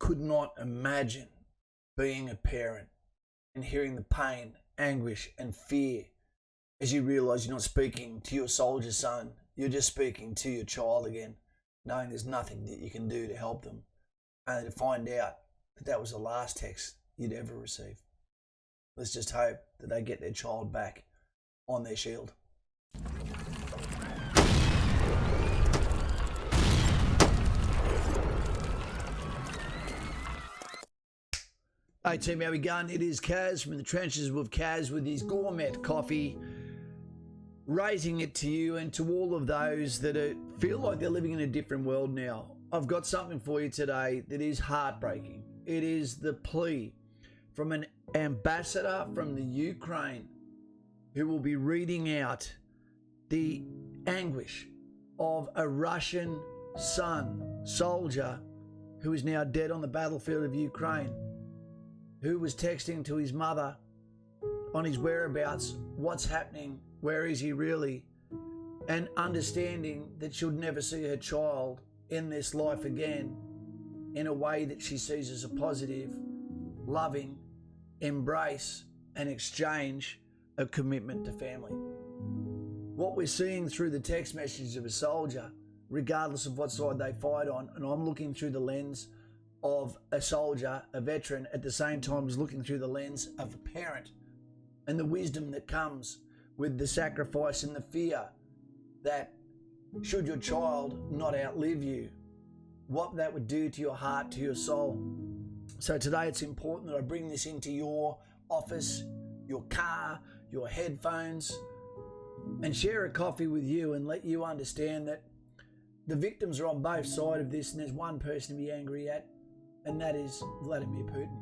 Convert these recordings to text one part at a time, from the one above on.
could not imagine being a parent and hearing the pain, anguish, and fear as you realise you're not speaking to your soldier son, you're just speaking to your child again, knowing there's nothing that you can do to help them, only to find out that that was the last text you'd ever receive. Let's just hope that they get their child back on their shield. Hey team, how we going? It is Kaz from the trenches with Kaz with his gourmet coffee, raising it to you and to all of those that feel like they're living in a different world now. I've got something for you today that is heartbreaking. It is the plea from an ambassador from the Ukraine who will be reading out the anguish of a Russian son, soldier, who is now dead on the battlefield of Ukraine, who was texting to his mother on his whereabouts, what's happening, where is he really, and understanding that she'll never see her child in this life again in a way that she sees as a positive, loving embrace and exchange of commitment to family. What we're seeing through the text messages of a soldier, regardless of what side they fight on, and I'm looking through the lens of a soldier, a veteran, at the same time as looking through the lens of a parent, and the wisdom that comes with the sacrifice and the fear that should your child not outlive you, what that would do to your heart, to your soul. So today it's important that I bring this into your office, your car, your headphones, and share a coffee with you and let you understand that the victims are on both sides of this, and there's one person to be angry at, and that is Vladimir Putin.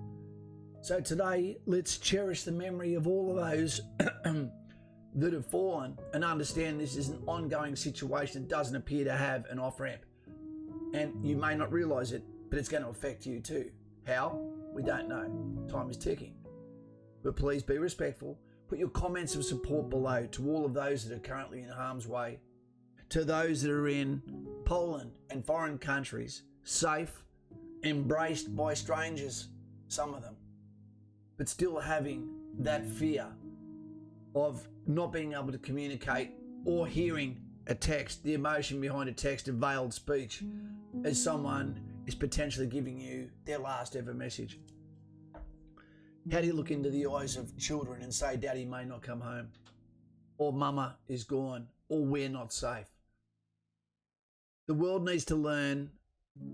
So today, let's cherish the memory of all of those that have fallen and understand this is an ongoing situation that doesn't appear to have an off-ramp. And you may not realise it, but it's going to affect you too. How? We don't know. Time is ticking. But please be respectful. Put your comments of support below to all of those that are currently in harm's way, to those that are in Poland and foreign countries, safe, embraced by strangers, some of them, but still having that fear of not being able to communicate or hearing a text, the emotion behind a text, a veiled speech, as someone is potentially giving you their last ever message. How do you look into the eyes of children and say, Daddy may not come home, or Mama is gone, or we're not safe? The world needs to learn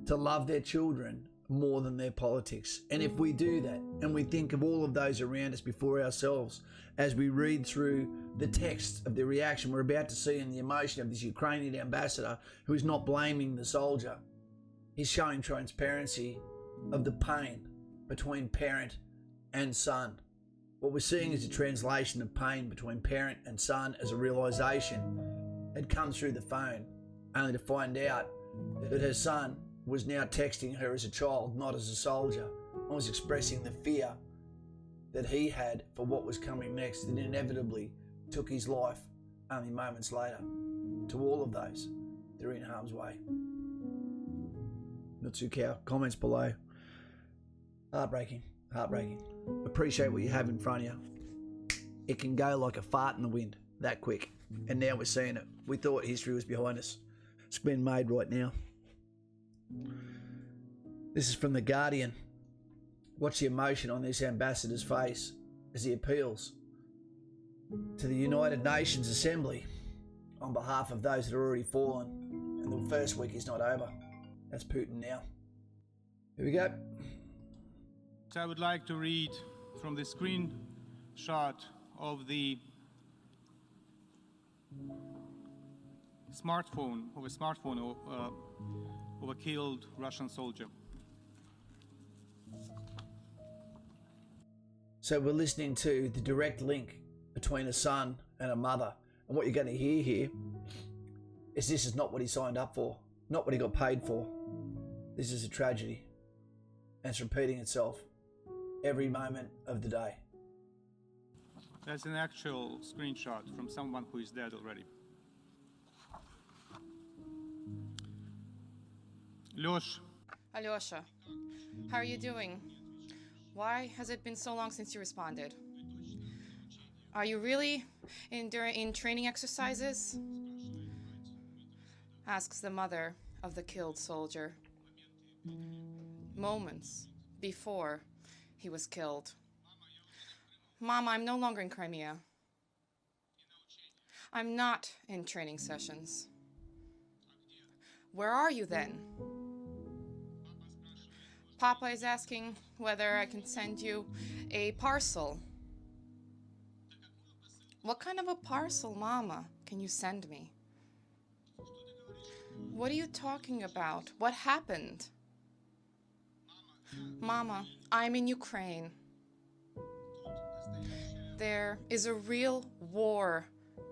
to love their children more than their politics. And if we do that, and we think of all of those around us before ourselves, as we read through the text of the reaction we're about to see and the emotion of this Ukrainian ambassador who is not blaming the soldier, he's showing transparency of the pain between parent and son. What we're seeing is a translation of pain between parent and son as a realisation had come through the phone, only to find out that her son was now texting her as a child, not as a soldier, and was expressing the fear that he had for what was coming next, and inevitably took his life only moments later. To all of those that are in harm's way. Nutsukow, comments below. Heartbreaking, heartbreaking. Appreciate what you have in front of you. It can go like a fart in the wind, that quick. And now we're seeing it. We thought history was behind us. It's been made right now. This is from The Guardian. Watch the emotion on this ambassador's face as he appeals to the United Nations Assembly on behalf of those that are already fallen. And the first week is not over. That's Putin now. Here we go. So I would like to read from the screenshot of the smartphone of a killed Russian soldier. So we're listening to the direct link between a son and a mother. And what you're going to hear here is this is not what he signed up for, not what he got paid for. This is a tragedy. And it's repeating itself every moment of the day. That's an actual screenshot from someone who is dead already. Лёш. Алёша, How are you doing? Why has it been so long since you responded? Are you really in training exercises? Asks the mother of the killed soldier. Moments before he was killed. Mama, I'm no longer in Crimea. I'm not in training sessions. Where are you then? Papa is asking whether I can send you a parcel. What kind of a parcel, Mama, can you send me? What are you talking about? What happened? Mama, I'm in Ukraine. There is a real war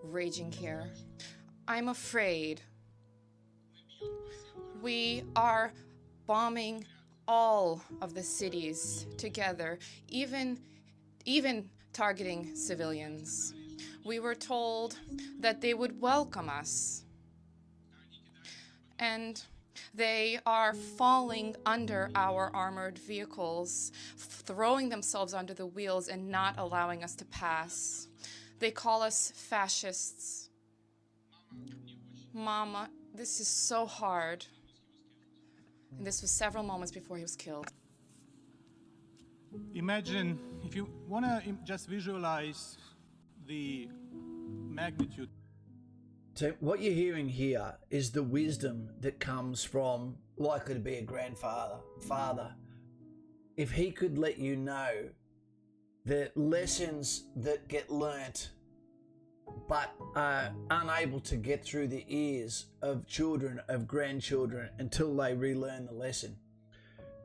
raging here. I'm afraid. We are bombing all of the cities together, even targeting civilians. We were told that they would welcome us. And they are falling under our armored vehicles, throwing themselves under the wheels and not allowing us to pass. They call us fascists. Mama, this is so hard. And this was several moments before he was killed. Imagine, if you want to just visualize the magnitude. So what you're hearing here is the wisdom that comes from likely to be a father. If he could let you know the lessons that get learnt but are unable to get through the ears of children, of grandchildren, until they relearn the lesson.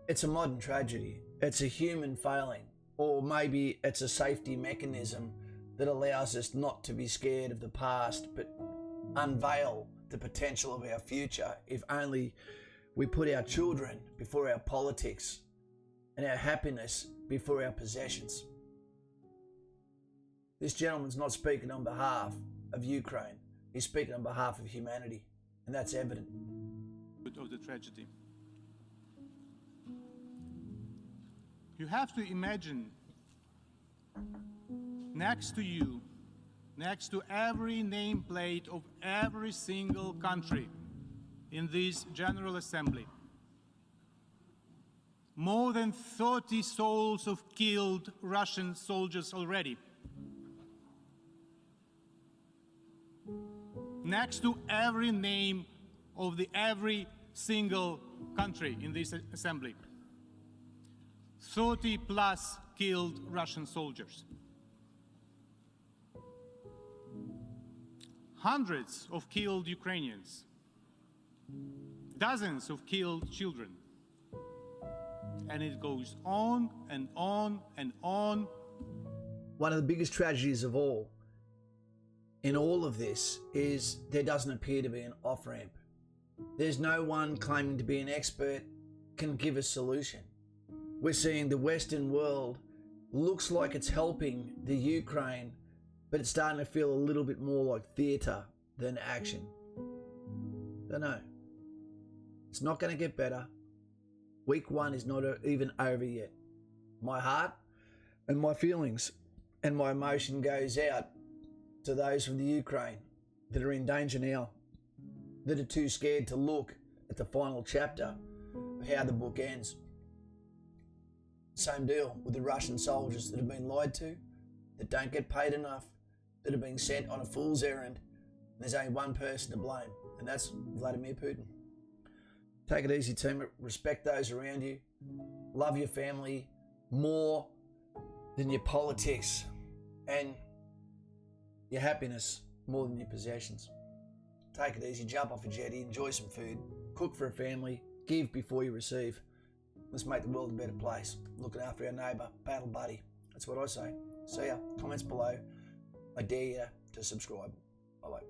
It's a modern tragedy. It's a human failing, or maybe it's a safety mechanism that allows us not to be scared of the past, but unveil the potential of our future if only we put our children before our politics and our happiness before our possessions. This gentleman's not speaking on behalf of Ukraine. He's speaking on behalf of humanity, and that's evident. Of the tragedy. You have to imagine next to you, next to every nameplate of every single country in this General Assembly, more than 30 souls of killed Russian soldiers already. Next to every name of every single country in this assembly, 30 plus killed Russian soldiers. Hundreds of killed Ukrainians. Dozens of killed children. And it goes on and on and on. One of the biggest tragedies of all in all of this is there doesn't appear to be an off-ramp. There's no one claiming to be an expert can give a solution. We're seeing the Western world looks like it's helping the Ukraine, but it's starting to feel a little bit more like theatre than action. Don't know. It's not going to get better. Week one is not even over yet. My heart and my feelings and my emotion goes out to those from the Ukraine that are in danger now, that are too scared to look at the final chapter of how the book ends. Same deal with the Russian soldiers that have been lied to, that don't get paid enough, that are being sent on a fool's errand. There's only one person to blame, and that's Vladimir Putin. Take it easy, team. Respect those around you. Love your family more than your politics, and your happiness more than your possessions. Take it easy. Jump off a jetty. Enjoy some food. Cook for a family. Give before you receive. Let's make the world a better place. Looking after our neighbour. Battle buddy. That's what I say. See ya. Comments below. I dare you to subscribe. Bye-bye.